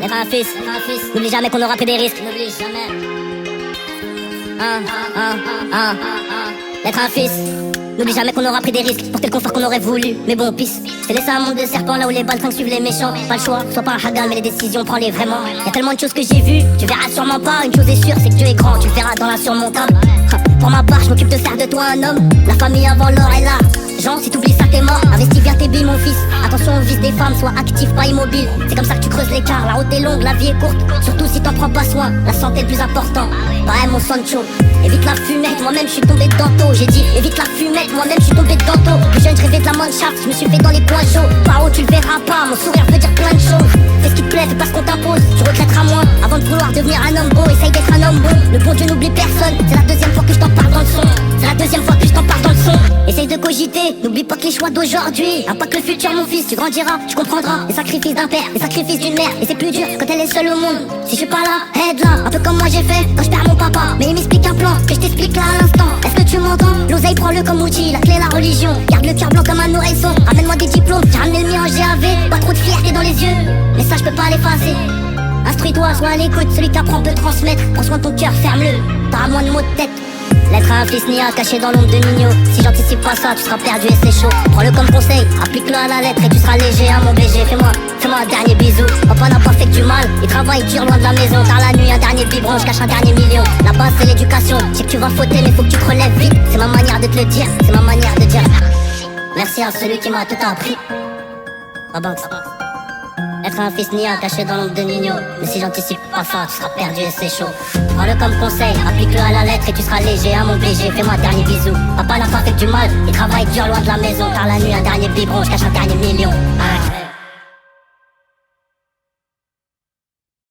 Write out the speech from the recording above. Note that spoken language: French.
Être un fils, n'oublie jamais qu'on aura pris des risques. N'oublie jamais. Être un fils, n'oublie jamais qu'on aura pris des risques pour tel confort qu'on aurait voulu. Mais bon, pisse, je t'ai laissé un monde de serpents là où les baltringues suivent les méchants. Pas le choix, sois pas un hagan, mais les décisions prends-les vraiment. Y'a tellement de choses que j'ai vues, tu verras sûrement pas. Une chose est sûre, c'est que Dieu est grand, tu le verras dans l'insurmontable. Pour ma part, je m'occupe de faire de toi un homme. La famille avant l'or est là. Jean, si t'oublies ça, t'es mort. Investis bien tes billes, mon fils. Attention au vice des femmes, sois actif, pas immobile. C'est comme ça que tu creuses l'écart. La route est longue, la vie est courte. Surtout si t'en prends pas soin, la santé est le plus important. Ouais, mon Sancho, évite la fumette. Moi-même, je suis tombé dedans tôt. J'ai dit, évite la fumette. Moi-même, je suis tombé dedans tôt. Plus jeune, je rêvais de la mannschaft. Je me suis fait dans les coins chauds. Par où tu le verras pas. Mon sourire veut dire plein de choses. Fais ce qui te plaît, fais pas ce qu'on t'impose. Tu regretteras moins avant de vouloir devenir un homme beau. Essaye d'être un homme bon. Le bon Dieu n'oublie personne. C'est la deuxième fois que je t'en parle dans le son. C'est la deuxième fois que je t'en parle dans le son. Essaye de cogiter, n'oublie pas que les choix d'aujourd'hui impactent le futur, mon fils. Tu grandiras, tu comprendras les sacrifices d'un père, les sacrifices d'une mère. Et c'est plus dur quand elle est seule au monde. Si je suis pas là, aide-la. Un peu comme moi j'ai fait quand je perds mon papa. Mais il m'explique un plan que je t'explique là à l'instant. Est-ce que tu m'entends? L'oseille, prends-le comme outil, la clé, la religion. Garde le cœur blanc comme un nourrisson. Amène-moi des diplômes, j'ai ramené le mien en GAV. Pas trop de fierté dans les yeux, mais ça je peux pas l'effacer. Instruis-toi, sois à l'écoute, celui qui apprend peut transmettre. Prends soin de ton cœur, ferme-le, t'auras moins de mots de tête. L'être à un fils nia caché dans l'ombre de Nino. Si j'anticipe pas ça, tu seras perdu et c'est chaud. Prends-le comme conseil, applique-le à la lettre et tu seras léger à mon BG. Fais-moi un dernier bisou. Papa n'a pas fait que du mal, il travaille dur loin de la maison. Tard la nuit, un dernier biberon, je cache un dernier million. La base c'est l'éducation, je sais que tu vas fauter mais faut que tu te relèves vite. C'est ma manière de te le dire, c'est ma manière de dire merci à celui qui m'a tout appris. Banks. Être un fils nia caché dans l'ombre de Nino. Mais si j'anticipe pas ça, tu seras perdu et c'est chaud. Prends-le comme conseil, applique-le à la lettre et tu seras léger à mon BG. Fais-moi un dernier bisou. Papa n'a pas fait que du mal, il travaille dur loin de la maison. Tard la nuit, un dernier biberon, je cache un dernier million.